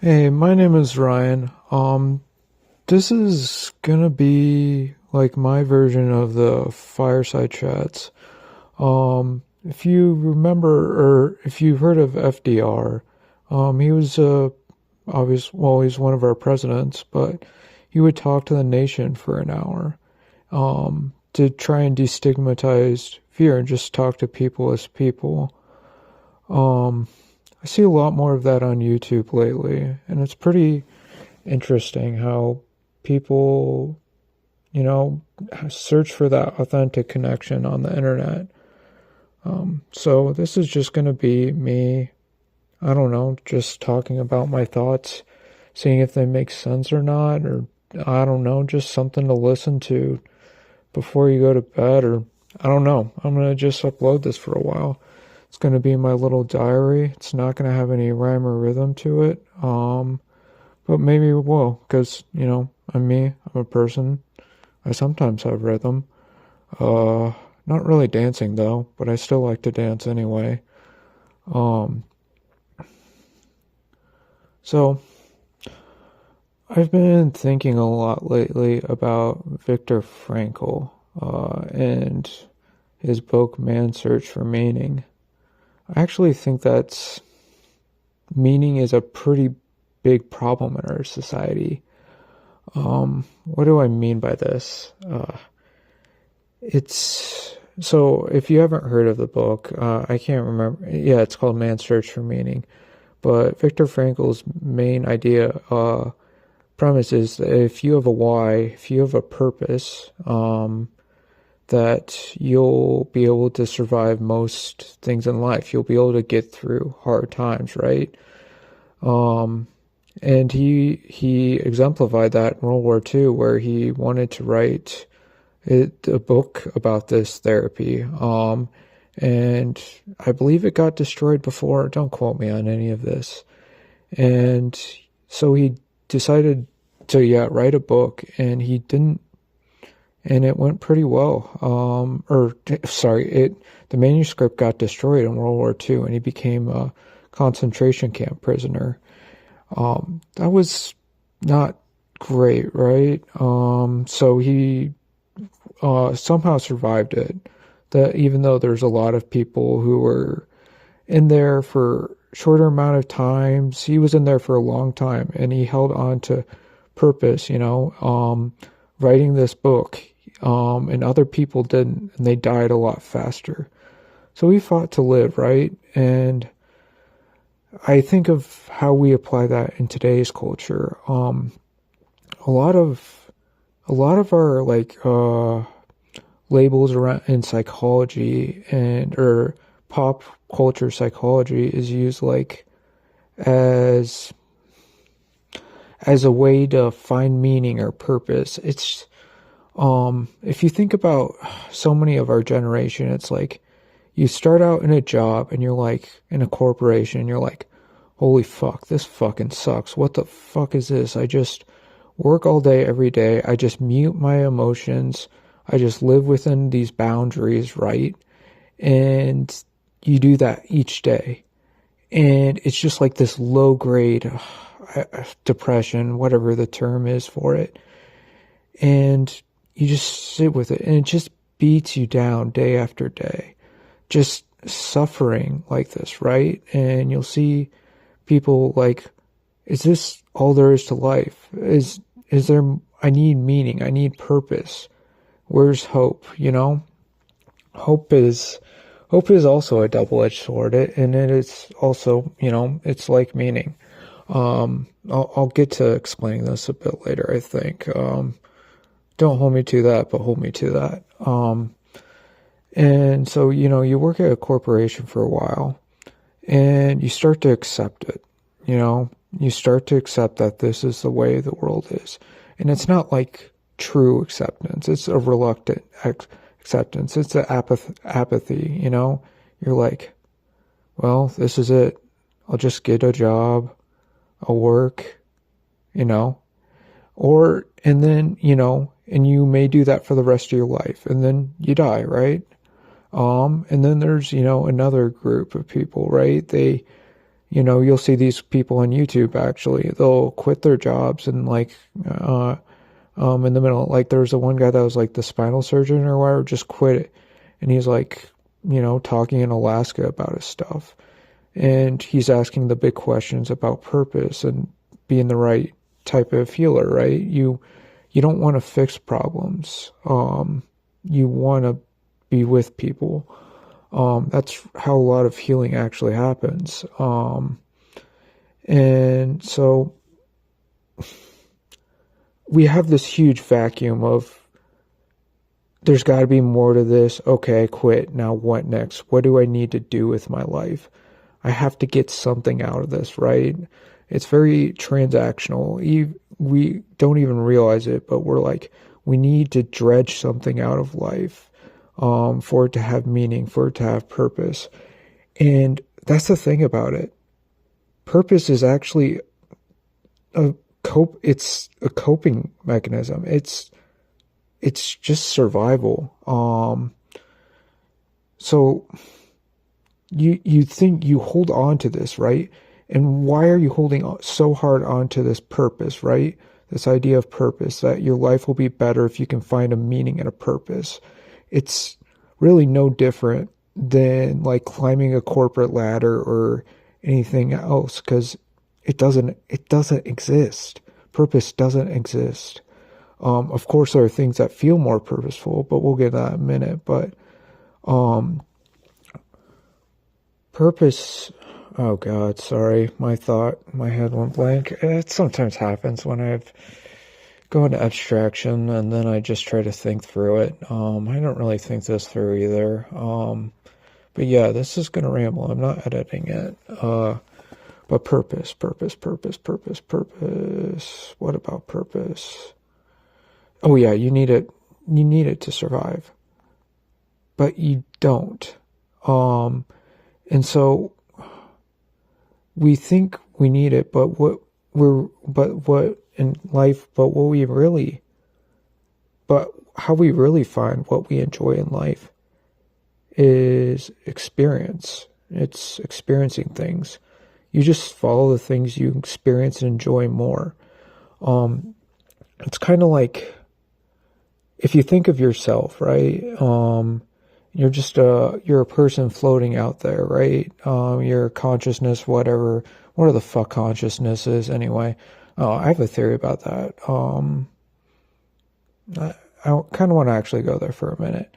Hey, my name is Ryan. This is gonna be like my version of the fireside chats. If you remember, or if you've heard of FDR, he was he's one of our presidents, but he would talk to the nation for an hour, to try and destigmatize fear and just talk to people as people. Um, I see a lot more of that on YouTube lately, and it's pretty interesting how people, you know, search for that authentic connection on the internet. So this is just going to be me, I don't know, just talking about my thoughts, seeing if they make sense or not, or I don't know, just something to listen to before you go to bed, or I don't know. I'm going to just upload this for a while. It's going to be my little diary. It's not going to have any rhyme or rhythm to it. But maybe it will, because, I'm me. I'm a person. I sometimes have rhythm. Uh, Not really dancing though, but I still like to dance anyway. Um, so I've been thinking a lot lately about Viktor Frankl, and his book Man's Search for Meaning. I actually think that's meaning is a pretty big problem in our society. What do I mean by this? It's so if you haven't heard of the book, I can't remember. Yeah, it's called Man's Search for Meaning. But Viktor Frankl's main idea, premise is that if you have a why, if you have a purpose, that you'll be able to survive most things in life. You'll be able to get through hard times, right? And he exemplified that in World War II, where he wanted to write a book about this therapy. And I believe it got destroyed before. Don't quote me on any of this. And so he decided to, write a book, and he didn't, and it went pretty well. The manuscript got destroyed in World War II, and he became a concentration camp prisoner. That was not great, right? So he somehow survived it. That even though there's a lot of people who were in there for shorter amount of times, he was in there for a long time, and he held on to purpose, writing this book, and other people didn't, and they died a lot faster. So he fought to live, right? And I think of how we apply that in today's culture. A lot of our labels around in psychology or pop culture psychology is used as a way to find meaning or purpose. It's if you think about so many of our generation, it's like you start out in a job and you're like in a corporation and you're like, holy fuck, this fucking sucks. What the fuck is this? I just work all day, every day. I just mute my emotions. I just live within these boundaries, right? And you do that each day. And it's just like this low grade depression, whatever the term is for it. And you just sit with it, and it just beats you down day after day. Just suffering like this, right? And you'll see people like, is this all there is to life? Is there, I need meaning, I need purpose. Where's hope, Hope is also a double-edged sword, and it is also, it's like meaning. I'll get to explaining this a bit later, I think. Don't hold me to that, but hold me to that. And so, you work at a corporation for a while, and you start to accept it, you start to accept that this is the way the world is. And it's not like true acceptance. It's a reluctant acceptance. It's an apathy, You're like, well, this is it. I'll just get a job. I'll work, and then, and you may do that for the rest of your life, and then you die, right? And then there's, another group of people, right? They You know, you'll see these people on YouTube actually. They'll quit their jobs and uh in the middle, like there was the one guy that was like the spinal surgeon or whatever, just quit it. And he's like, talking in Alaska about his stuff. And he's asking the big questions about purpose and being the right type of healer, right? You don't want to fix problems. You want to be with people. That's how a lot of healing actually happens. And so we have this huge vacuum of there's got to be more to this. Okay, I quit. Now what next? What do I need to do with my life? I have to get something out of this, right? It's very transactional. We don't even realize it, but we're like, we need to dredge something out of life for it to have meaning, for it to have purpose. And that's the thing about it. Purpose is actually it's a coping mechanism. It's just survival. So you think you hold on to this, right? And why are you holding so hard on to this purpose, right? This idea of purpose, that your life will be better if you can find a meaning and a purpose. It's really no different than like climbing a corporate ladder or anything else, because it doesn't exist. Purpose doesn't exist. Of course, there are things that feel more purposeful, but we'll get to that in a minute. But purpose, oh God, sorry, my head went blank. It sometimes happens when I've go into abstraction and then I just try to think through it. I don't really think this through either. But yeah, this is gonna ramble. I'm not editing it. But purpose. What about purpose? Oh yeah, you need it. You need it to survive. But you don't. And so we think we need it, but what in life, but how we really find what we enjoy in life is experience. It's experiencing things. You just follow the things you experience and enjoy more. It's kind of like if you think of yourself, right? You're a person floating out there, right? Your consciousness, whatever the fuck consciousness is anyway. I have a theory about that. I kind of want to actually go there for a minute.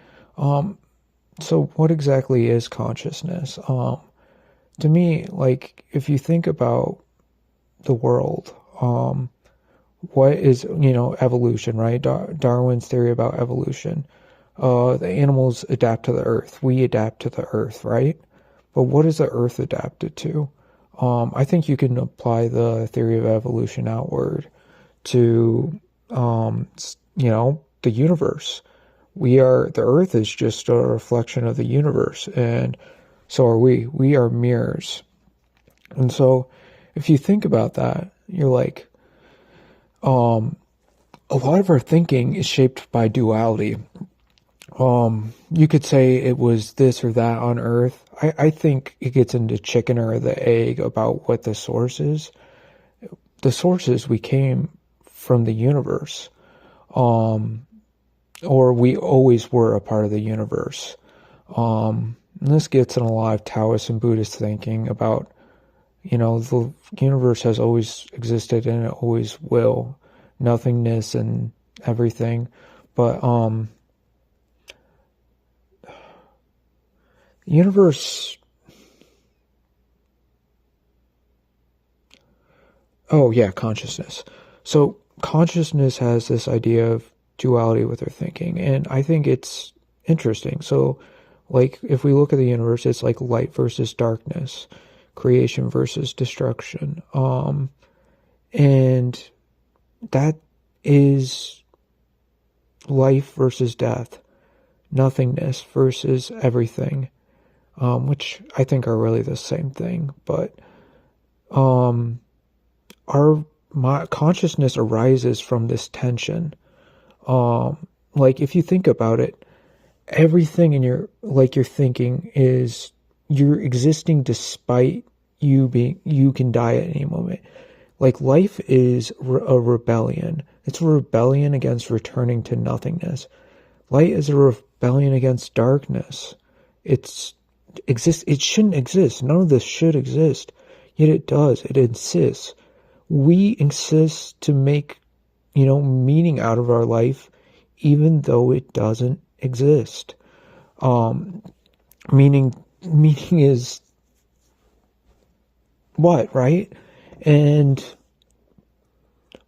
So what exactly is consciousness? To me, like, if you think about the world, what is, evolution, right? Darwin's theory about evolution. The animals adapt to the earth. We adapt to the earth, right? But what is the earth adapted to? I think you can apply the theory of evolution outward to, the universe. The earth is just a reflection of the universe, and so are we. We are mirrors. And so if you think about that, you're like, a lot of our thinking is shaped by duality. You could say it was this or that on Earth. I think it gets into chicken or the egg about what the source is. The source is we came from the universe. Or we always were a part of the universe. And this gets in a lot of Taoist and Buddhist thinking about, the universe has always existed and it always will. Nothingness and everything. But, universe. Oh yeah, consciousness. So consciousness has this idea of duality with our thinking, and I think it's interesting. So, like, if we look at the universe, it's like light versus darkness, creation versus destruction, and that is life versus death, nothingness versus everything. Which I think are really the same thing, but my consciousness arises from this tension. Like if you think about it, everything in your thinking is you're existing despite you can die at any moment. Like, life is a rebellion. It's a rebellion against returning to nothingness. Light is a rebellion against darkness. It shouldn't exist. None of this should exist. Yet it does. It insists. We insist to make, meaning out of our life, even though it doesn't exist. Meaning is what, right? And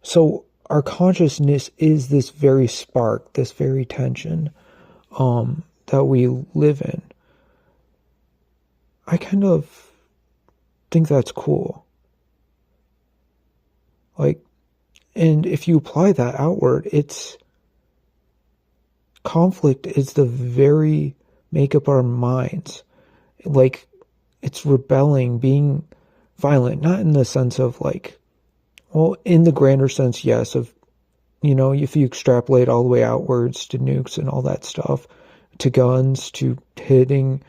so our consciousness is this very spark, this very tension, that we live in. I kind of think that's cool. Like, and if you apply that outward, conflict is the very makeup of our minds. Like, it's rebelling, being violent, not in the sense of like, well, in the grander sense, yes, of, if you extrapolate all the way outwards to nukes and all that stuff, to guns, to hitting,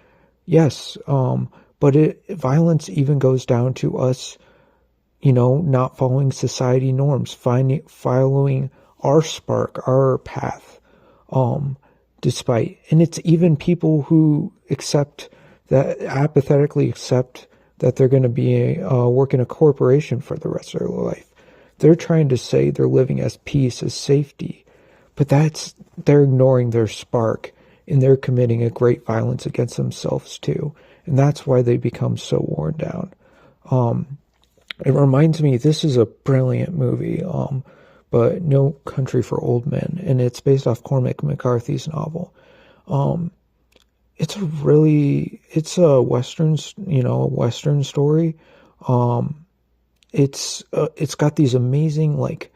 yes, but violence even goes down to us, not following society norms, following our spark, our path, and it's even people who apathetically accept that they're going to be work in a corporation for the rest of their life. They're trying to say they're living as peace, as safety, but they're ignoring their spark, and they're committing a great violence against themselves too. And that's why they become so worn down. It reminds me, this is a brilliant movie, but No Country for Old Men, and it's based off Cormac McCarthy's novel. It's a Western, a Western story. It's got these amazing, like,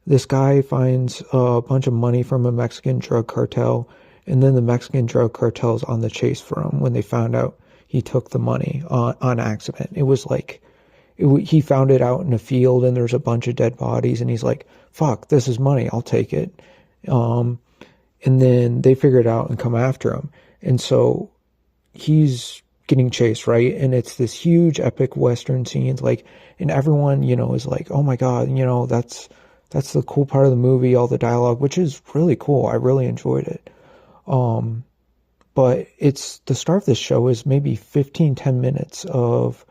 this guy finds a bunch of money from a Mexican drug cartel, and then the Mexican drug cartel's on the chase for him when they found out he took the money on accident. It was like, he found it out in a field and there's a bunch of dead bodies, and he's like, fuck, this is money, I'll take it. And then they figure it out and come after him. And so he's getting chased, right? And it's this huge epic Western scenes, like, and everyone, is like, oh my God, that's the cool part of the movie, all the dialogue, which is really cool. I really enjoyed it. But it's the start of this show is maybe 10 minutes of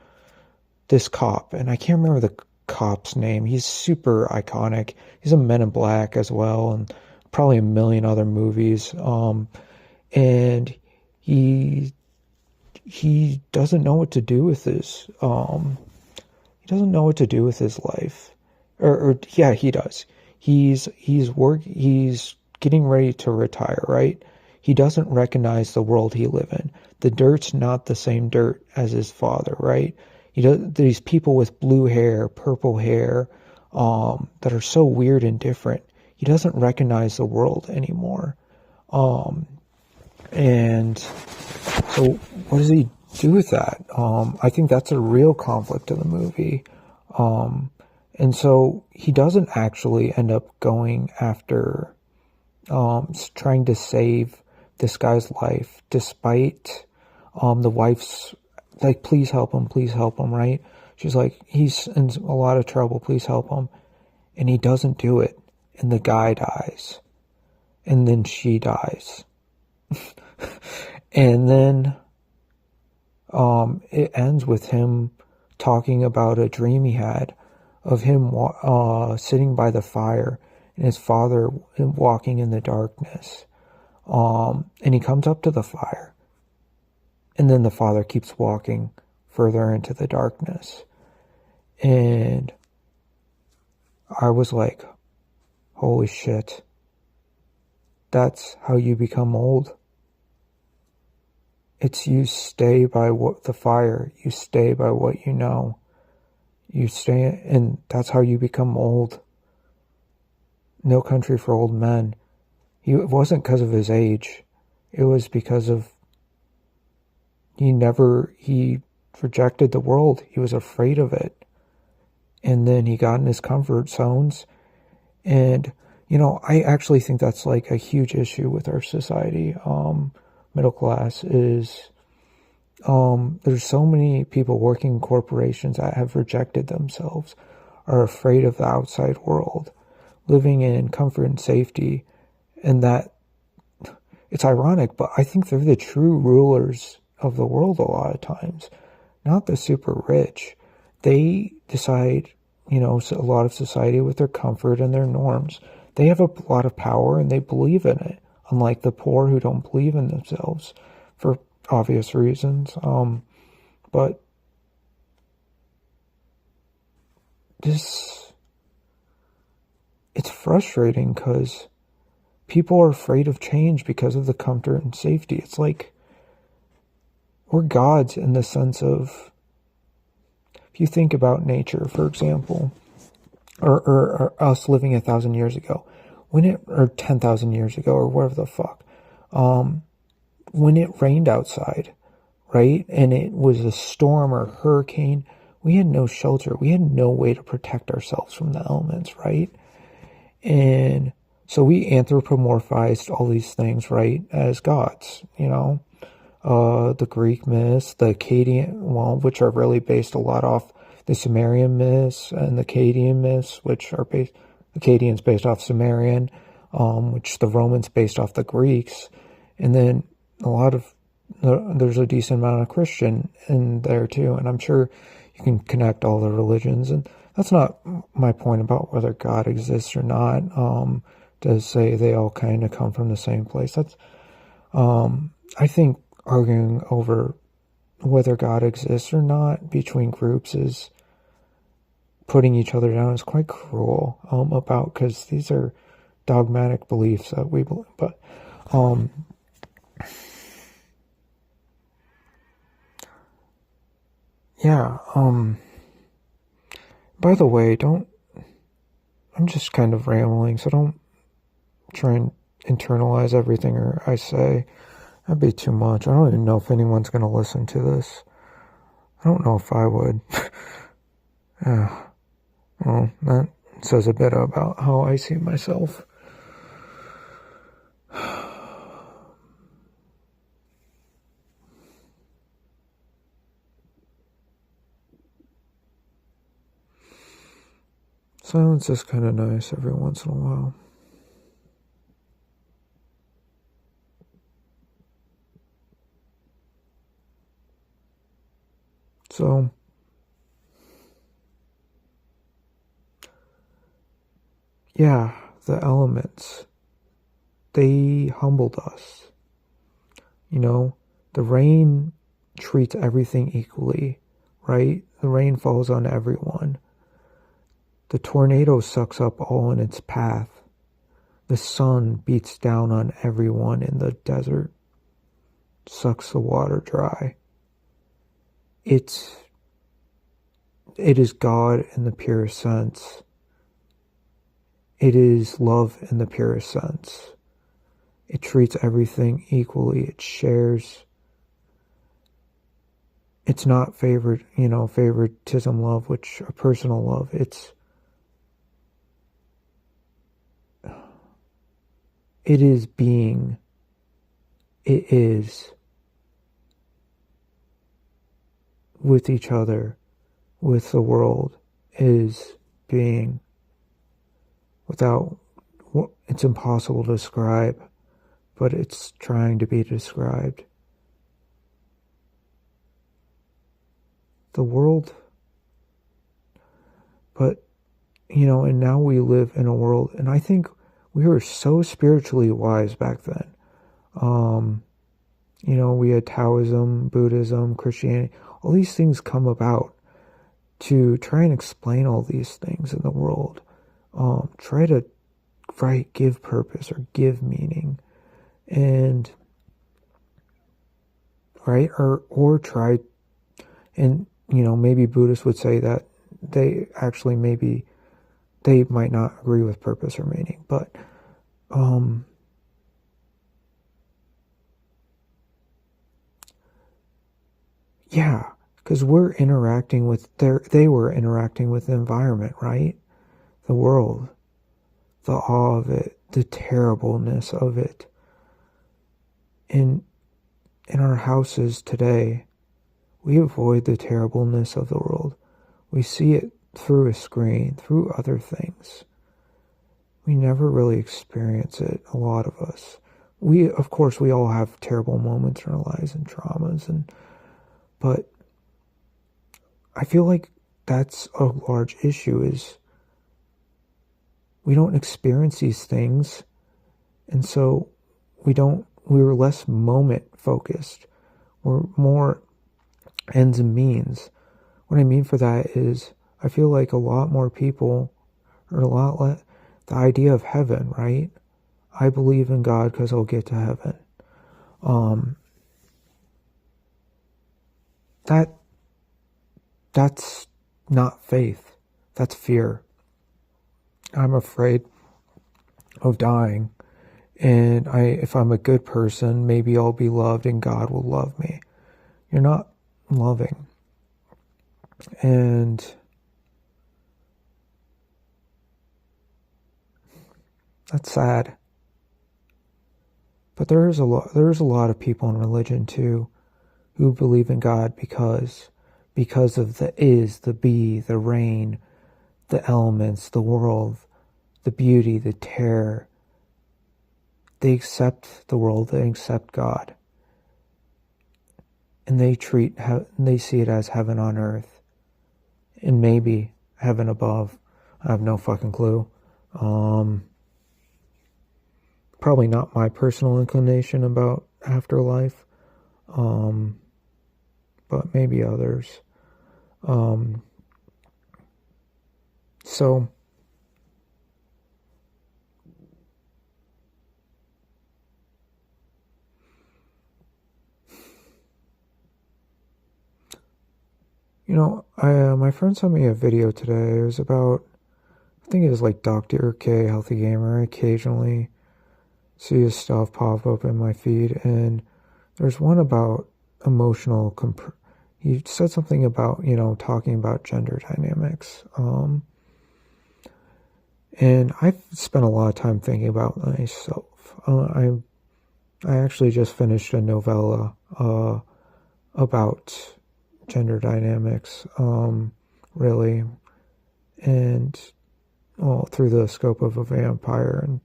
this cop, and I can't remember the cop's name. He's super iconic. He's a Men in Black as well, and probably a million other movies. And he doesn't know what to do with his he doesn't know what to do with his life. Or yeah, he does. He's getting ready to retire, right? He doesn't recognize the world he live in. The dirt's not the same dirt as his father, right? These people with blue hair, purple hair, that are so weird and different. He doesn't recognize the world anymore. And so what does he do with that? I think that's a real conflict of the movie. And so he doesn't actually end up going after, trying to save this guy's life, despite, the wife's like, please help him, right? She's like, he's in a lot of trouble, please help him. And he doesn't do it. And the guy dies. And then she dies. And then, it ends with him talking about a dream he had of him, sitting by the fire and his father walking in the darkness. And he comes up to the fire. And then the father keeps walking further into the darkness. And I was like, holy shit. That's how you become old. It's you stay by the fire. You stay by what you know. You stay, and that's how you become old. No Country for Old Men. It wasn't because of his age. It was because of he rejected the world. He was afraid of it. And then he got in his comfort zones. And, I actually think that's like a huge issue with our society. Middle class is, there's so many people working in corporations that have rejected themselves, are afraid of the outside world, living in comfort and safety, and that it's ironic, but I think they're the true rulers of the world a lot of times, not the super rich. They decide, a lot of society with their comfort and their norms. They have a lot of power and they believe in it, unlike the poor who don't believe in themselves for obvious reasons. But it's frustrating because people are afraid of change because of the comfort and safety. It's like we're gods in the sense of, if you think about nature, for example, or us living 1,000 years ago, or 10,000 years ago, or whatever the fuck, when it rained outside, right, and it was a storm or a hurricane, we had no shelter. We had no way to protect ourselves from the elements, right? And so we anthropomorphized all these things, right, as gods, the Greek myths, the Akkadian, which are really based a lot off the Sumerian myths, and the Akkadian myths, which are Akkadians based off Sumerian, which the Romans based off the Greeks, and then there's a decent amount of Christian in there too, and I'm sure you can connect all the religions, and that's not my point about whether God exists or not, to say they all kind of come from the same place. That's, I think arguing over whether God exists or not between groups is putting each other down, is quite cruel, because these are dogmatic beliefs that we believe. But yeah, by the way, I'm just kind of rambling, so don't try and internalize everything I say. That'd be too much. I don't even know if anyone's going to listen to this. I don't know if I would. Well, that says a bit about how I see myself. Silence is kind of nice every once in a while. So, yeah, the elements, they humbled us. The rain treats everything equally, right? The rain falls on everyone. The tornado sucks up all in its path. The sun beats down on everyone in the desert, sucks the water dry. It is God in the purest sense. It is love in the purest sense. It treats everything equally. It shares. It's not favoritism love, which a personal love. It is being. It is with each other, with the world, is being. It's impossible to describe, but it's trying to be described. The world, but, and now we live in a world, and I think we were so spiritually wise back then. We had Taoism, Buddhism, Christianity, all these things come about to try and explain all these things in the world. Try to, give purpose or give meaning, and, or try, and, maybe Buddhists would say that they actually they might not agree with purpose or meaning, but, yeah, because they were interacting with the environment, right? The world, the awe of it, the terribleness of it. In our houses today, We avoid the terribleness of the world. We see it through a screen, through other things. We never really experience it, a lot of us. Of course, we all have terrible moments in our lives and traumas, but I feel like that's a large issue, is we don't experience these things, and so we're less moment focused. We're more ends and means. What I mean for that is, I feel like a lot more people, or a lot less, the idea of heaven, right? I believe in God because I'll get to heaven. That's not faith. That's fear. I'm afraid of dying, and if I'm a good person, maybe I'll be loved and God will love me. You're not loving. And that's sad. But there's a lot of people in religion too who believe in God because of the is, the be, the rain, the elements, the world, the beauty, the terror. They accept the world, they accept God. And they see it as heaven on earth. And maybe heaven above. I have no fucking clue. Probably not my personal inclination about afterlife. But maybe others. So my friend sent me a video today. It was about, I think it was like Dr. K, Healthy Gamer. I occasionally see his stuff pop up in my feed, and there's one about he said something about, talking about gender dynamics. And I've spent a lot of time thinking about myself. I actually just finished a novella about gender dynamics, really, and through the scope of a vampire and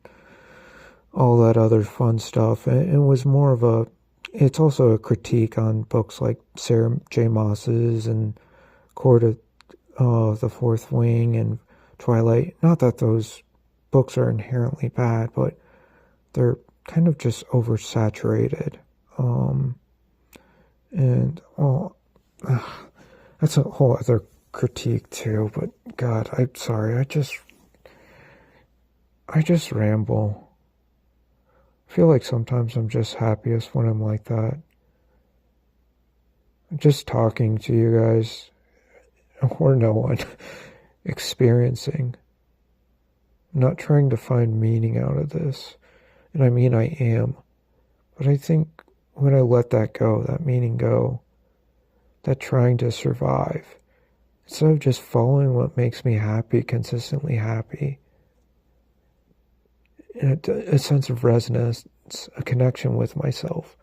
all that other fun stuff. And it was more of it's also a critique on books like Sarah J. Maas's and Court of the Fourth Wing and Twilight. Not that those books are inherently bad, but they're kind of just oversaturated. That's a whole other critique too, but God, I'm sorry, I just ramble. I feel like sometimes I'm just happiest when I'm like that. Just talking to you guys, or no one, experiencing. I'm not trying to find meaning out of this. And I mean, I am. But I think when I let that go, that meaning go, that trying to survive, instead of just following what makes me happy, consistently happy, and a sense of resonance, a connection with myself.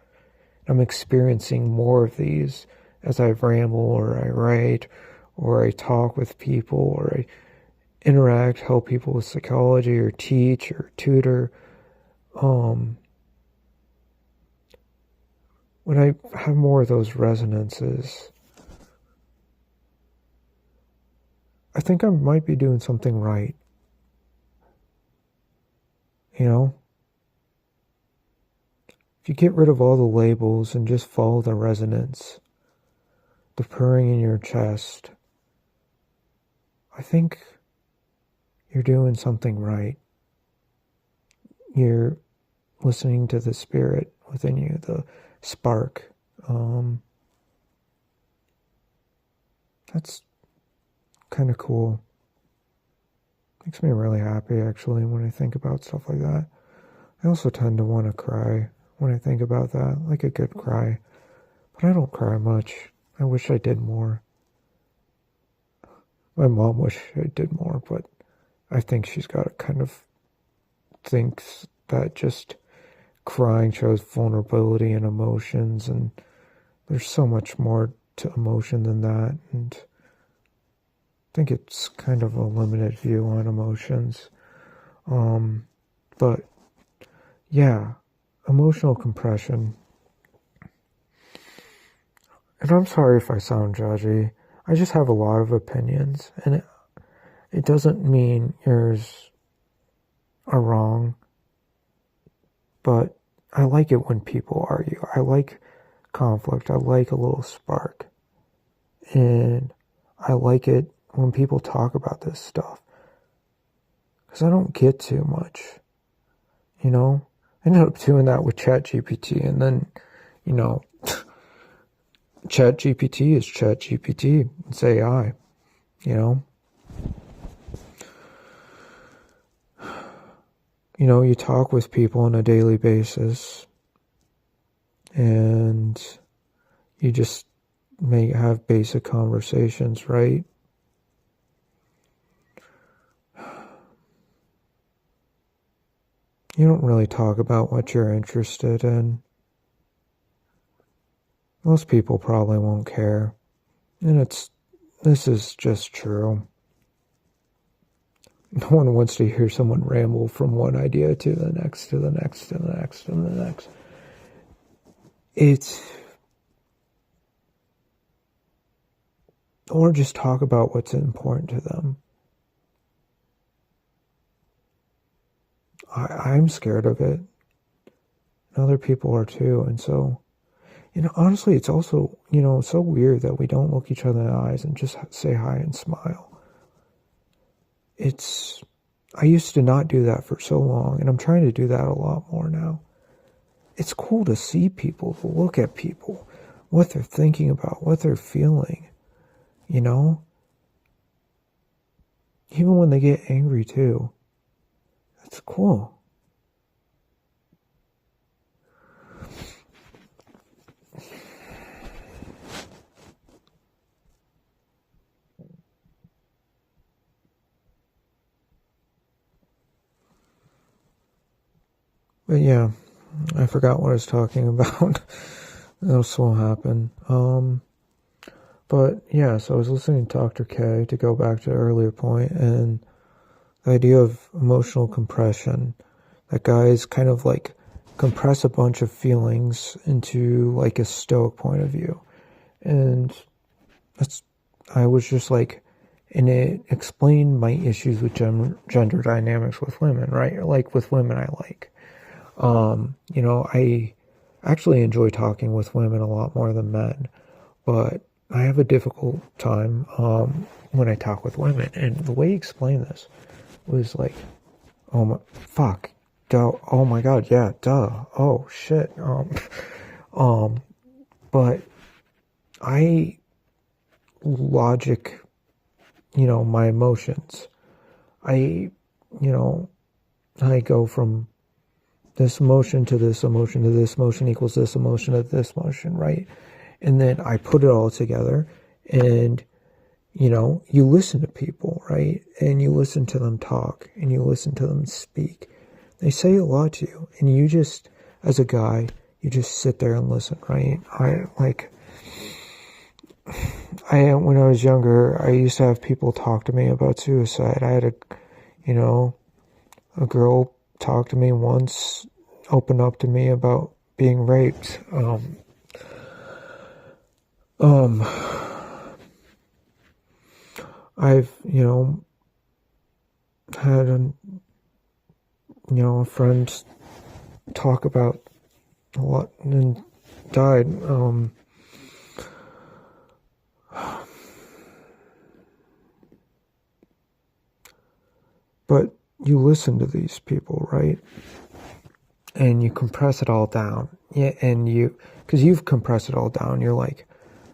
I'm experiencing more of these as I ramble, or I write, or I talk with people, or I interact, help people with psychology, or teach, or tutor. When I have more of those resonances, I think I might be doing something right. If you get rid of all the labels and just follow the resonance, the purring in your chest, I think you're doing something right. You're listening to the spirit within you, the spark. That's kind of cool. Makes me really happy, actually, when I think about stuff like that. I also tend to want to cry when I think about that, like a good cry. But I don't cry much. I wish I did more. My mom wished I did more, but I think she's got a kind of thinks that just crying shows vulnerability and emotions, and there's so much more to emotion than that, and I think it's kind of a limited view on emotions. But yeah, emotional compression. And I'm sorry if I sound judgy. I just have a lot of opinions, and it doesn't mean yours are wrong, but I like it when people argue. I like conflict. I like a little spark. And I like it when people talk about this stuff. Because I don't get too much. You know? I ended up doing that with ChatGPT, and then, you know, ChatGPT is ChatGPT. It's AI. You know? You know, you talk with people on a daily basis, and you just may have basic conversations, right? You don't really talk about what you're interested in. Most people probably won't care. And this is just true. No one wants to hear someone ramble from one idea to the next, to the next, to the next, to the next. Or just talk about what's important to them. I'm scared of it. Other people are too. And so, you know, honestly, it's also, you know, so weird that we don't look each other in the eyes and just say hi and smile. I used to not do that for so long, and I'm trying to do that a lot more now. It's cool to see people, to look at people, what they're thinking about, what they're feeling, you know? Even when they get angry too. That's cool. But yeah, I forgot what I was talking about. This will happen. But yeah, so I was listening to Dr. K, to go back to the earlier point, and the idea of emotional compression. That guys kind of like compress a bunch of into like a stoic point of view. And I was just like, and it explained my issues with gender dynamics with women, right? Like with women I like. You know, I actually enjoy talking with women a lot more than men, but I have a difficult time, when I talk with women. And the way he explained this was like, oh my, fuck, duh, oh my god, yeah, duh, oh shit, but I logic, you know, my emotions. I go from this emotion to this emotion to this emotion equals this emotion to this emotion, right? And then I put it all together, and, you know, you listen to people, right? And you listen to them talk, and you listen to them speak. They say a lot to you, and you just, as a guy, you just sit there and listen, right? When I was younger, I used to have people talk to me about suicide. I had a girl talk to me once, open up to me about being raped. I've, had a friend talk about a lot and died. But you listen to these people, right? And you compress it all down. Yeah, and because you've compressed it all down, you're like,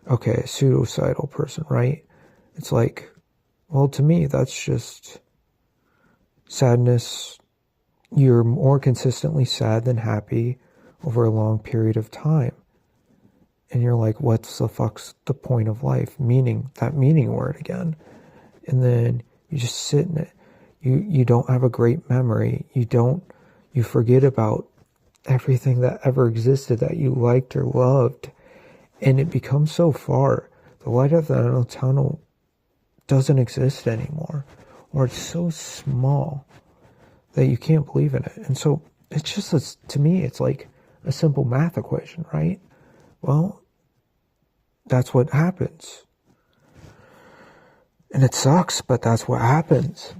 okay, a suicidal person, right? It's like, well, to me, that's just sadness. You're more consistently sad than happy over a long period of time. And you're like, what's the fuck's the point of life? Meaning, that meaning word again. And then you just sit in it. You don't have a great memory. You forget about everything that ever existed that you liked or loved. And it becomes so far the light at the end of the tunnel doesn't exist anymore, or it's so small that you can't believe in it. And so it's just, to me, it's like a simple math equation, right? Well, that's what happens. And it sucks, but that's what happens.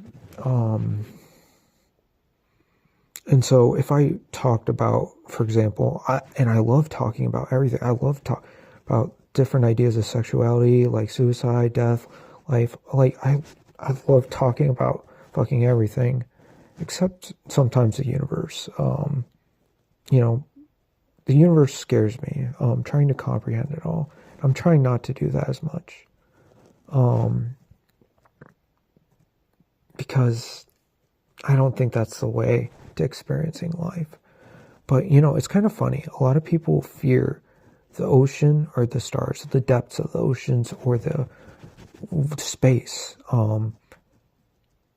And so if I talked about, for example, and I love talking about everything. I love about different ideas of sexuality, like suicide, death, life. Like I love talking about fucking everything, except sometimes the universe. You know, the universe scares me. Trying to comprehend it all. I'm trying not to do that as much. Because I don't think that's the way to experiencing life. But, you know, it's kind of funny. A lot of people fear the ocean or the stars, the depths of the oceans or the space.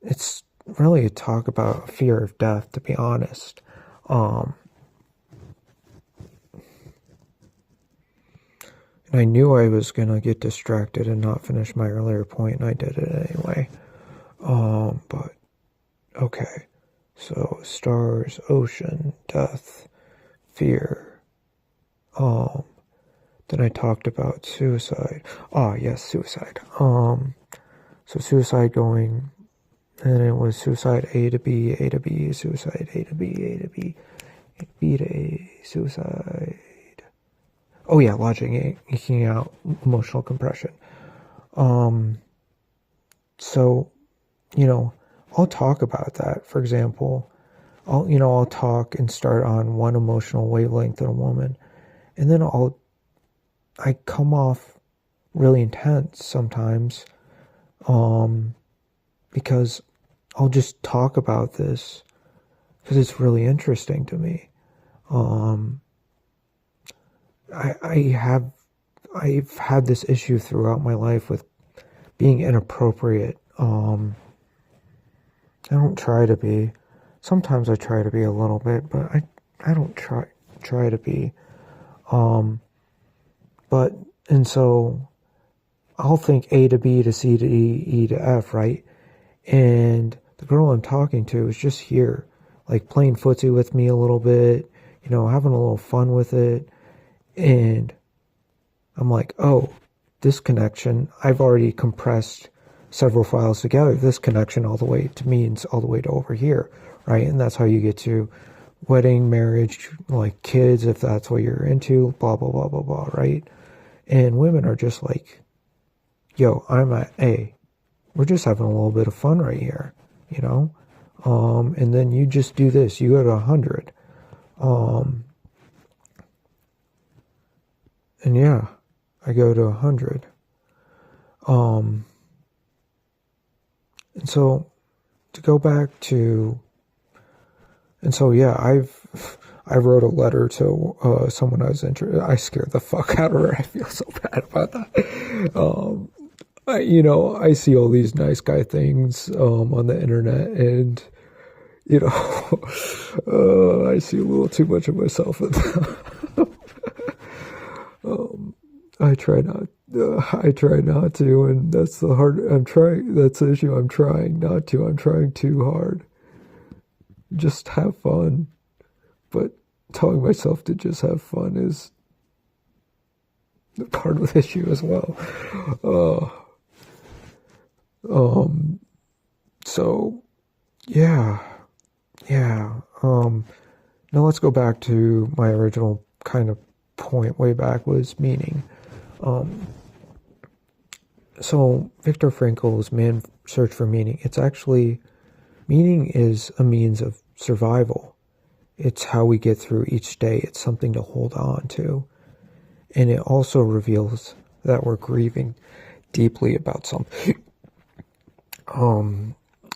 It's really a talk about fear of death, to be honest. And I knew I was going to get distracted and not finish my earlier point, and I did it anyway. But, okay. So, stars, ocean, death, fear. Then I talked about suicide. Ah, yes, suicide. So suicide going, and it was suicide A to B, A to B, suicide A to B, A to B, B to A, suicide. Oh yeah, logic, eking out emotional compression. So, you know, I'll talk about that. For example, I'll talk and start on one emotional wavelength in a woman, and then I come off really intense sometimes, because I'll just talk about this because it's really interesting to me. I've had this issue throughout my life with being inappropriate. I don't try to be. Sometimes I try to be a little bit, but I don't try to be. And so I'll think A to B to C to E, E to F, right? And the girl I'm talking to is just here, like playing footsie with me a little bit, you know, having a little fun with it. And I'm like, oh, this connection, I've already compressed several files together. This connection all the way to me and all the way to over here, right? And that's how you get to wedding, marriage, like kids, if that's what you're into, blah, blah, blah, blah, blah, right? And women are just like, yo, I'm at A. We're just having a little bit of fun right here, you know? And then you just do this. You go to 100. And yeah, I go to 100. And so to go back to, and so yeah, I wrote a letter to someone I was interested. I scared the fuck out of her. I feel so bad about that. I see all these nice guy things on the internet, and you know, I see a little too much of myself in them. I try not. I try not to, and that's the hard. I'm trying. That's the issue. I'm trying not to. I'm trying too hard. Just have fun, but telling myself to just have fun is part of the issue as well. So, yeah. Now let's go back to my original kind of point way back was meaning. So Viktor Frankl's Man Search for Meaning, it's actually, meaning is a means of survival. It's how we get through each day. It's something to hold on to. And it also reveals that we're grieving deeply about something.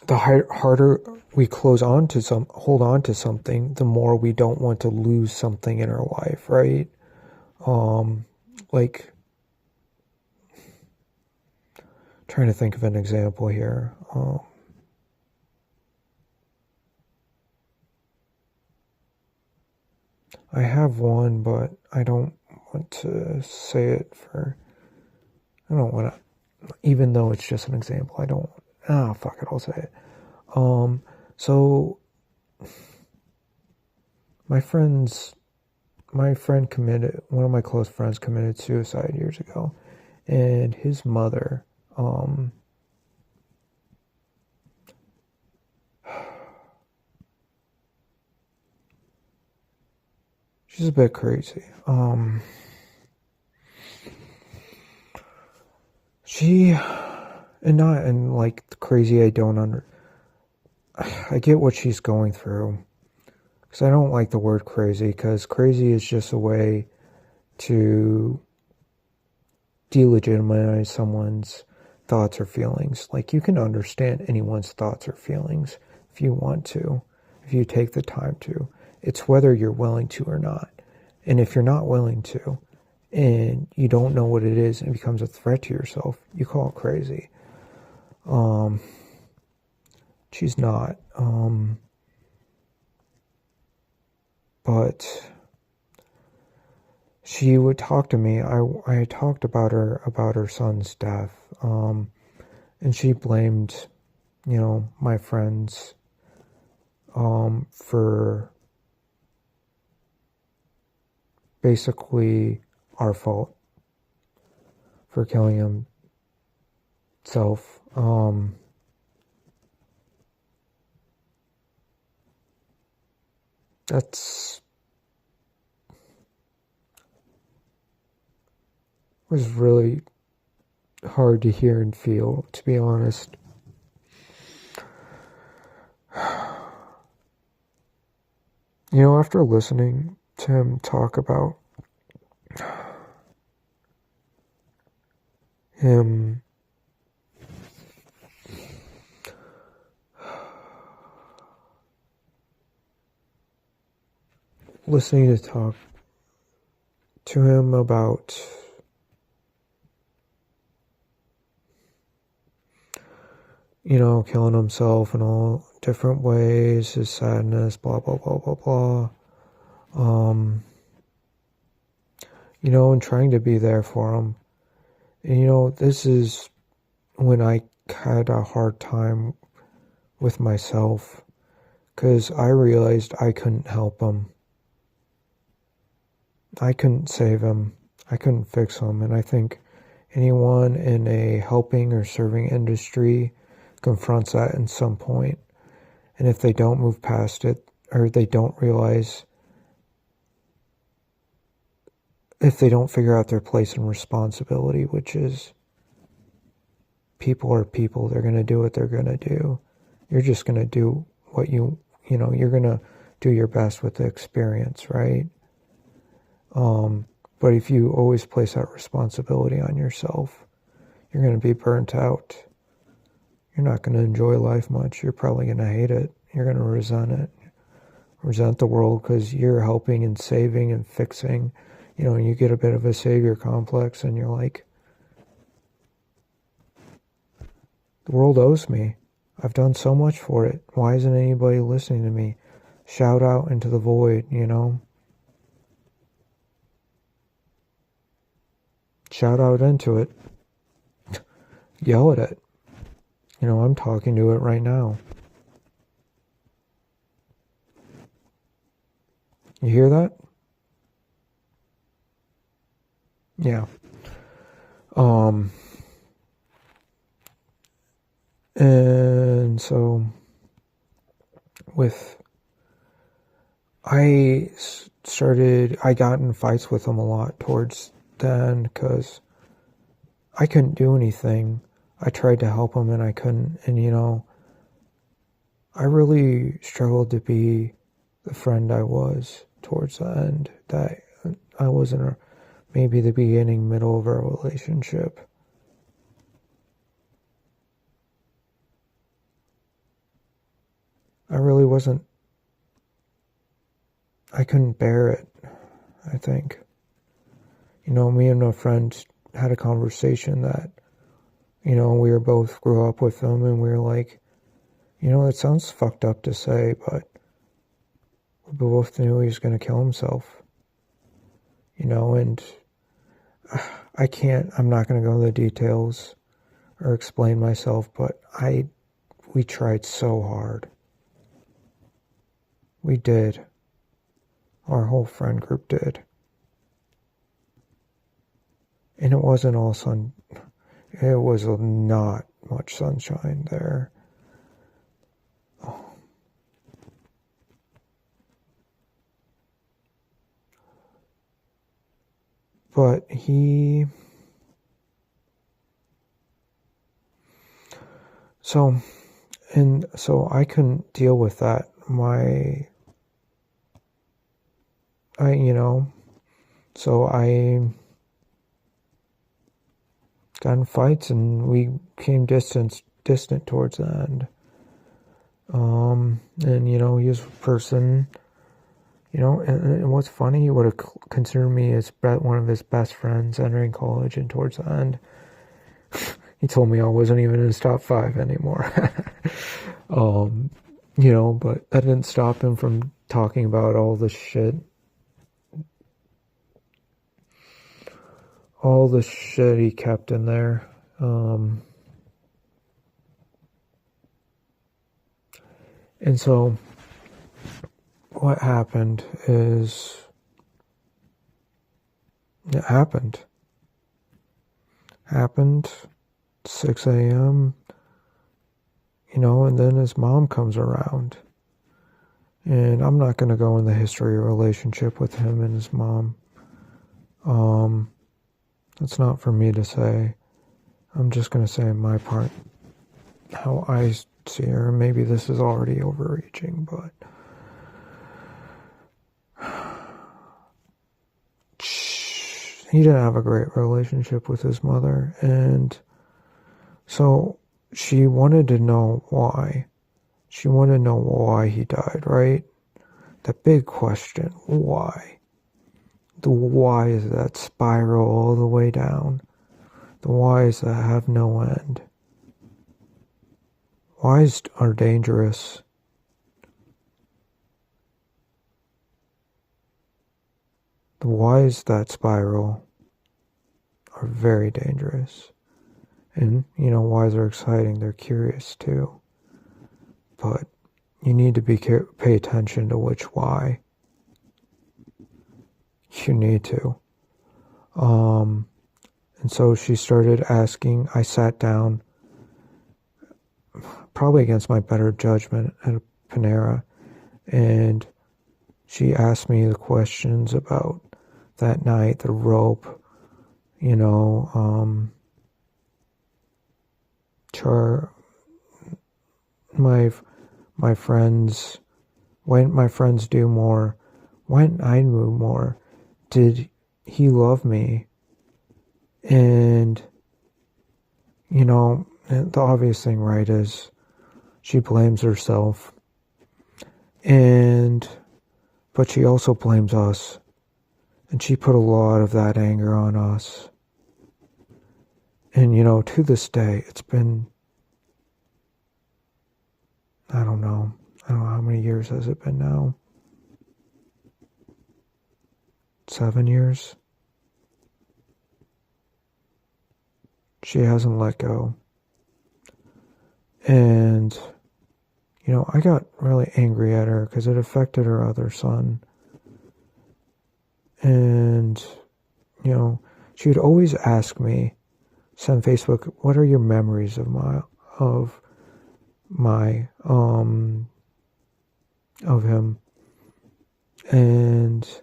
The harder we hold on to something, the more we don't want to lose something in our life, right? Like, trying to think of an example here. I have one, but I don't want to say it for I don't want to, even though it's just an example, I don't, fuck it, I'll say it. So my friend committed, one of my close friends committed suicide years ago, and his mother, she's a bit crazy. She, and not in like crazy, I get what she's going through. Because I don't like the word crazy, because crazy is just a way to delegitimize someone's thoughts or feelings. Like, you can understand anyone's thoughts or feelings if you want to, if you take the time to. It's whether you're willing to or not. And if you're not willing to, and you don't know what it is and it becomes a threat to yourself, you call it crazy. She's not. But she would talk to me. I talked about her son's death. And she blamed, my friends, for basically our fault for killing himself. That's was really hard to hear and feel, to be honest. After listening to him talk about him listening to talk to him about killing himself in all different ways, his sadness, blah, blah, blah, blah, blah. And trying to be there for him. And, this is when I had a hard time with myself, because I realized I couldn't help him. I couldn't save him. I couldn't fix him. And I think anyone in a helping or serving industry confronts that at some point. And if they don't move past it, or they don't realize, if they don't figure out their place and responsibility, which is people are people, they're going to do what they're going to do. You're just going to do what you're going to do your best with the experience, right? But if you always place that responsibility on yourself, you're going to be burnt out. You're not going to enjoy life much. You're probably going to hate it. You're going to resent the world, because you're helping and saving and fixing. And you get a bit of a savior complex, and you're like, the world owes me. I've done so much for it. Why isn't anybody listening to me? Shout out into the void, Shout out into it. Yell at it. I'm talking to it right now. You hear that? Yeah. And so I got in fights with him a lot towards then, because I couldn't do anything. I tried to help him and I couldn't. And, I really struggled to be the friend I was towards the end. That I wasn't maybe the beginning, middle of our relationship. I really wasn't. I couldn't bear it, I think. Me and a friend had a conversation that, we were both grew up with him, and we were like, it sounds fucked up to say, but we both knew he was going to kill himself. And I'm not going to go into the details or explain myself, but we tried so hard. We did. Our whole friend group did. And it wasn't all it was not much sunshine there. But so I couldn't deal with that. So I got in fights and we became distant towards the end. And he was a person, and what's funny, he would have considered me as one of his best friends entering college, and towards the end, he told me I wasn't even in his top 5 anymore. But that didn't stop him from talking about all the shit he kept in there. And so what happened is it happened 6 a.m., and then his mom comes around. And I'm not going to go in the history of relationship with him and his mom. That's not for me to say. I'm just going to say my part, how I see her. Maybe this is already overreaching, but he didn't have a great relationship with his mother, and so she wanted to know why. She wanted to know why he died, right? The big question, why? The whys that spiral all the way down. The whys that have no end. Whys are dangerous. The whys that spiral are very dangerous. And, whys are exciting. They're curious too. But you need to pay attention to which why. You need to. And so she started asking. I sat down, probably against my better judgment, at a Panera, and she asked me the questions about that night, the rope, my friends, when my friends do more, when I do more, did he love me? And, the obvious thing, right, is she blames herself. But she also blames us. And she put a lot of that anger on us. And, to this day, it's been, I don't know how many years has it been now? 7 years? She hasn't let go. And, I got really angry at her because it affected her other son. And, she would always ask me, send Facebook, what are your memories of him? And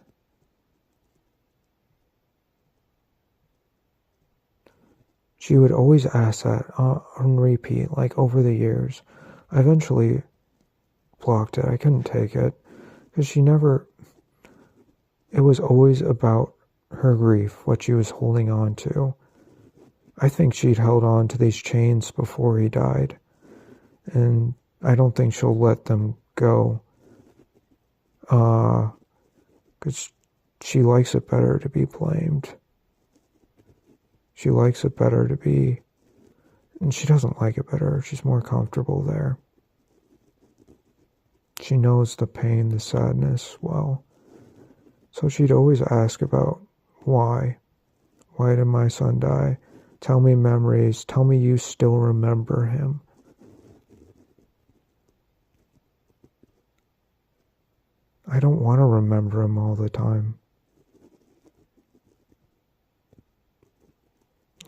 she would always ask that on repeat, like over the years. I eventually blocked it. I couldn't take it because it was always about her grief, what she was holding on to. I think she'd held on to these chains before he died, and I don't think she'll let them go, because she likes it better to be blamed. She likes it better to be, and she doesn't like it better. She's more comfortable there. She knows the pain, the sadness well. So she'd always ask about why Why did my son die? Tell me memories. Tell me you still remember him. I don't want to remember him all the time.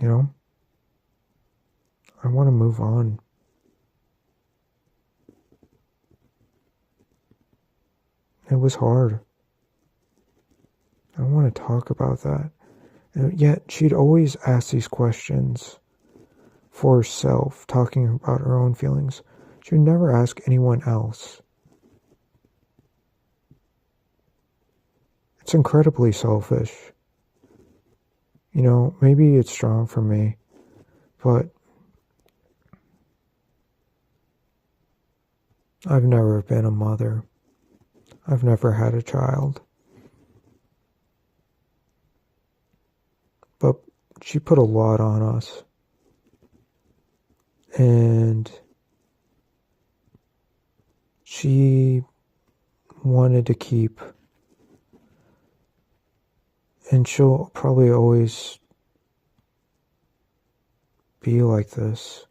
You know? I want to move on. It was hard. I don't want to talk about that. And yet she'd always ask these questions for herself, talking about her own feelings. She would never ask anyone else. It's incredibly selfish. You know, maybe it's strong for me, but I've never been a mother. I've never had a child. But she put a lot on us. And she wanted to keep, and she'll probably always be like this,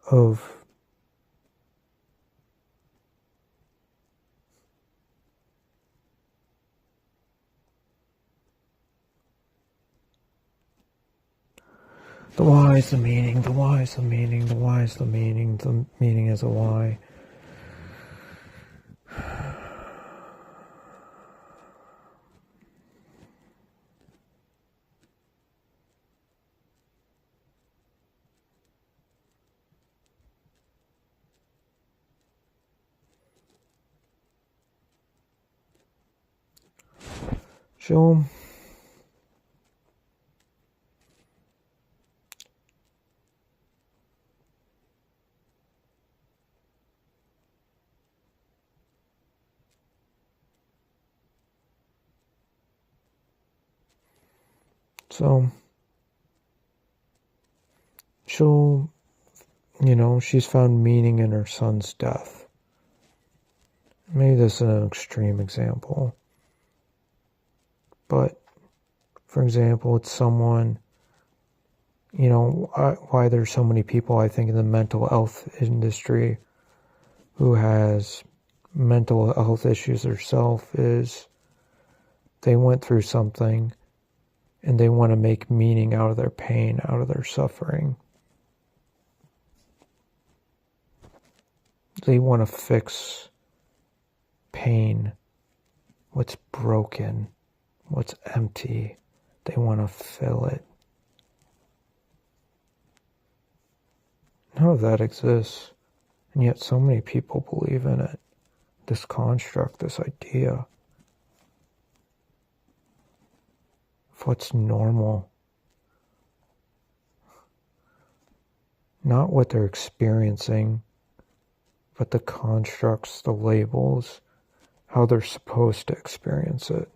of the why is the meaning, the why is the meaning, the why is the meaning is a why. She'll she'll, she's found meaning in her son's death. Maybe this is an extreme example. But, for example, it's someone, why there's so many people, I think, in the mental health industry who has mental health issues themselves is they went through something and they want to make meaning out of their pain, out of their suffering. They want to fix pain, what's broken, what's empty. They want to fill it. None of that exists, and yet so many people believe in it. This construct, this idea of what's normal. Not what they're experiencing, but the constructs, the labels, how they're supposed to experience it.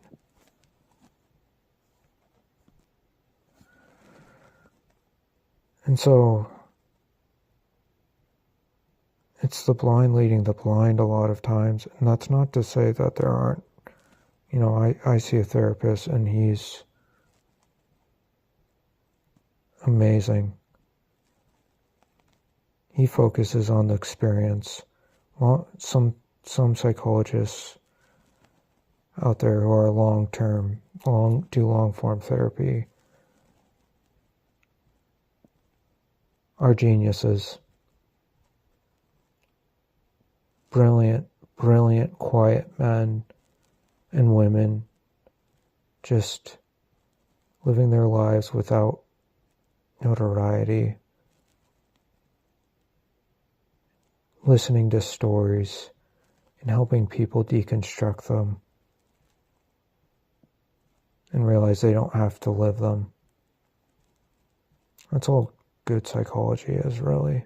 And so, it's the blind leading the blind a lot of times. And that's not to say that there aren't, I see a therapist and he's amazing. He focuses on the experience. Well, some psychologists out there who are do long-form therapy are geniuses. Brilliant, quiet men and women just living their lives without notoriety, listening to stories and helping people deconstruct them and realize they don't have to live them. That's all good psychology is, really.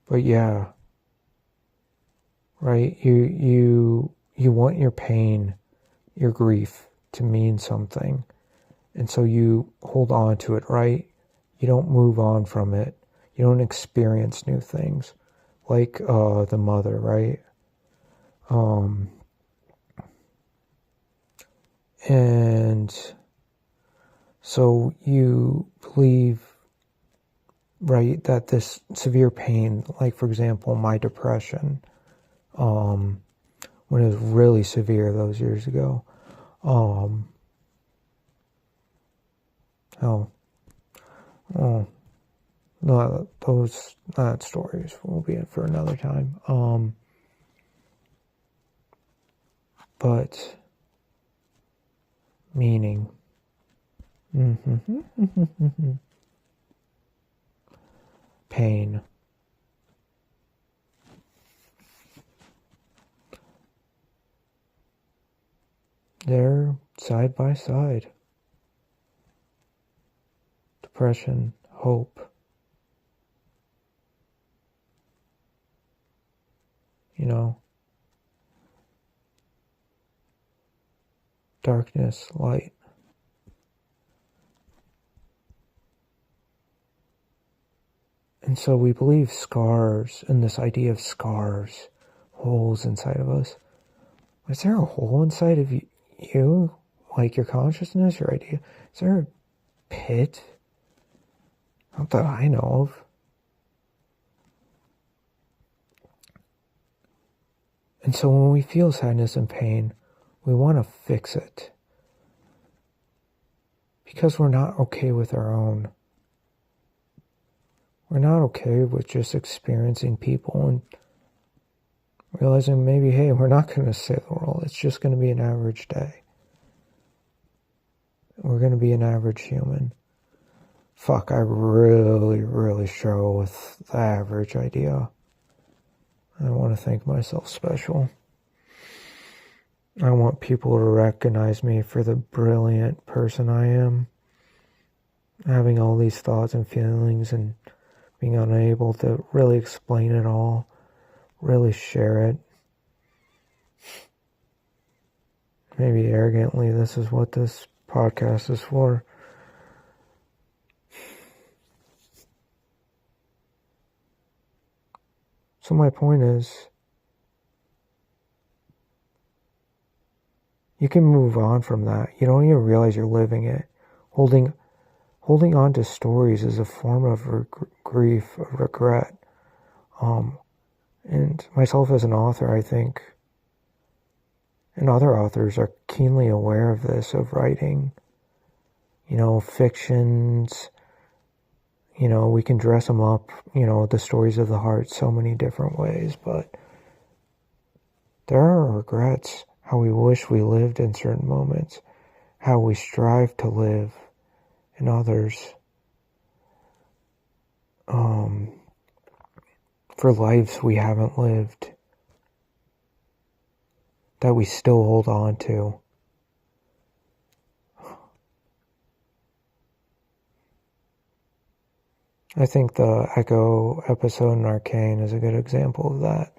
But yeah, right? You want your pain, your grief to mean something. And so you hold on to it, right? You don't move on from it. You don't experience new things. like the mother, right? And so you believe, right, that this severe pain, like for example, my depression, when it was really severe those years ago, oh, oh, no, that stories will be in for another time. But meaning, pain. They're side by side. Depression, hope. You know, darkness, light. And so we believe scars, and this idea of scars, holes inside of us. Is there a hole inside of you? Like your consciousness, your idea? Is there a pit? Not that I know of. And so when we feel sadness and pain, we want to fix it. Because we're not okay with our own. We're not okay with just experiencing people and realizing maybe, hey, we're not going to save the world. It's just going to be an average day. We're going to be an average human. Fuck, I really, really struggle with the average idea. I want to think myself special. I want people to recognize me for the brilliant person I am. Having all these thoughts and feelings and being unable to really explain it all, really share it. Maybe arrogantly, this is what this podcast is for. So my point is, you can move on from that. You don't even realize you're living it. Holding on to stories is a form of grief, of regret. And myself as an author, I think, and other authors are keenly aware of this, of writing, fictions, we can dress them up, the stories of the heart so many different ways, but there are regrets, how we wish we lived in certain moments, how we strive to live in others, for lives we haven't lived, that we still hold on to. I think the Echo episode in Arcane is a good example of that.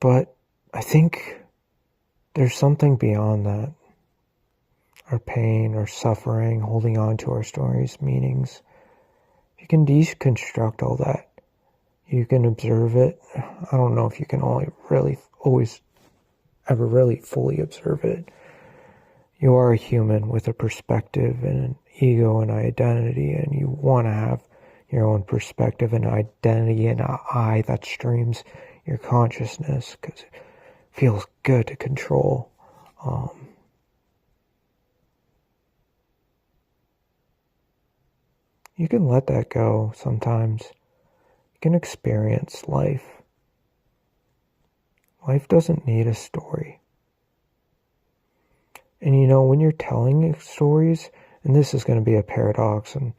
But I think there's something beyond that. Our pain, our suffering, holding on to our stories, meanings. You can deconstruct all that. You can observe it. I don't know if you can always ever really fully observe it. You are a human with a perspective and an ego and identity, and you want to have your own perspective and identity and an eye that streams your consciousness because it feels good to control. You can let that go sometimes. You can experience life. Life doesn't need a story. And when you're telling stories, and this is going to be a paradox, and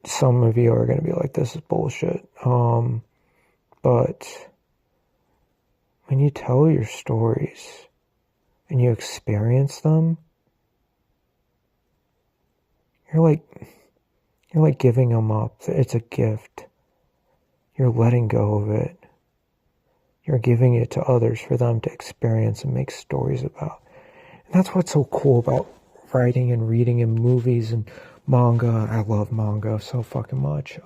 some of you are going to be like, this is bullshit. But when you tell your stories and you experience them, you're like giving them up. It's a gift. You're letting go of it. You're giving it to others for them to experience and make stories about. And that's what's so cool about writing and reading and movies and manga, I love manga so fucking much,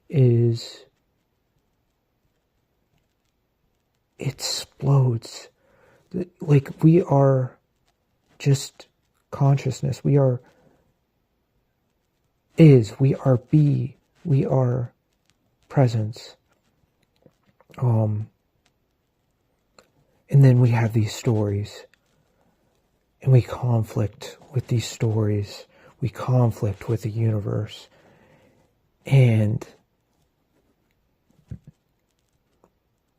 is it explodes. Like, we are just consciousness. We are we are be, we are presence. And then we have these stories, and we conflict with these stories. We conflict with the universe. And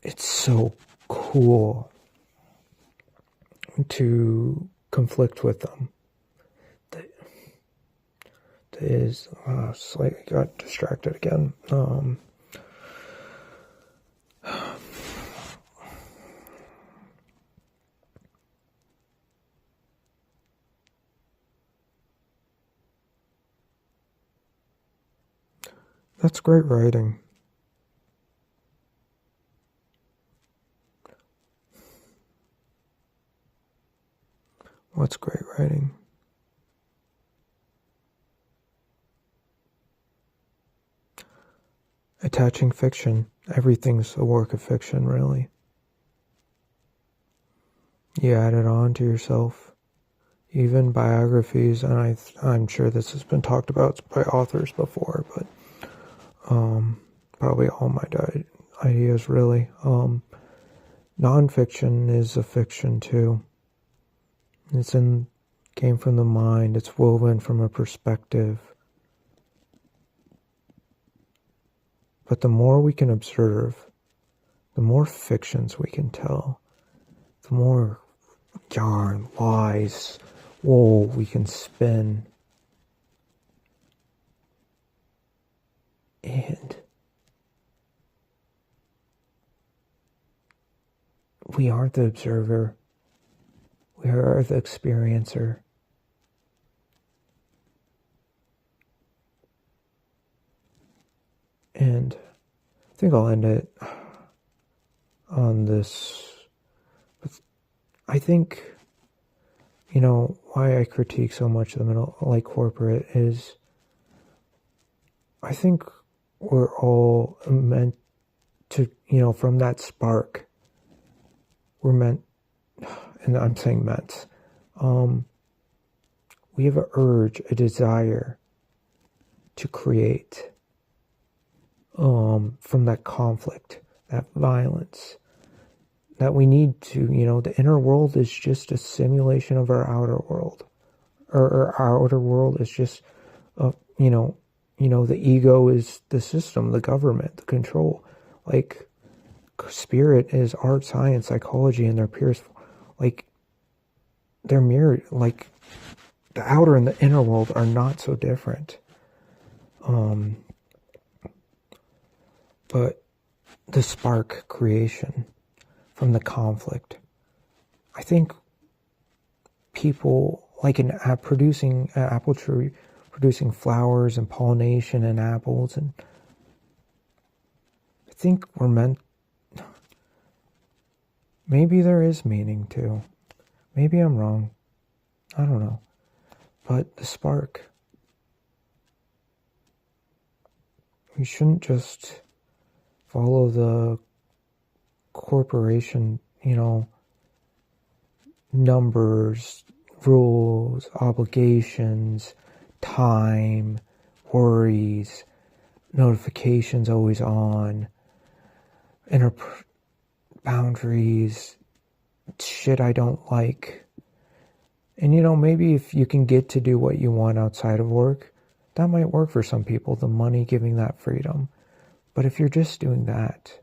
it's so cool to conflict with them. I got distracted again. That's great writing. What's great writing? Attaching fiction. Everything's a work of fiction, really. You add it on to yourself. Even biographies, and I'm sure this has been talked about by authors before, but probably all my ideas, really. Nonfiction is a fiction, too. Came from the mind. It's woven from a perspective. But the more we can observe, the more fictions we can tell, the more yarn, lies, wool we can spin. And we aren't the observer. We are the experiencer. And I think I'll end it on this. I think, why I critique so much the middle, like corporate, is I think we're all meant to, from that spark, we're meant, and I'm saying meant, we have an urge, a desire to create from that conflict, that violence, that we need to, the inner world is just a simulation of our outer world. Or our outer world is just, the ego is the system, the government, the control. Like, spirit is art, science, psychology, and their peers. Like, they're mirrored. Like, the outer and the inner world are not so different. But the spark creation from the conflict. I think people, like an apple tree producing flowers and pollination and apples, and I think we're meant, maybe there is meaning too. Maybe I'm wrong. I don't know. But the spark, we shouldn't just follow the corporation, numbers, rules, obligations, time, worries, notifications always on, inner boundaries, shit I don't like. And maybe if you can get to do what you want outside of work, that might work for some people, the money giving that freedom. But if you're just doing that,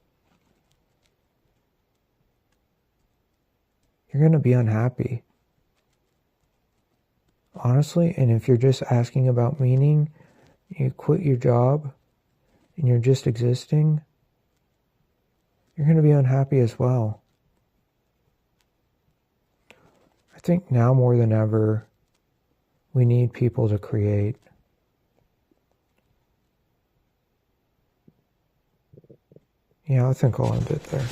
you're going to be unhappy. Honestly, and if you're just asking about meaning, you quit your job, and you're just existing, you're going to be unhappy as well. I think now more than ever, we need people to create. Yeah, I think I'll end it there.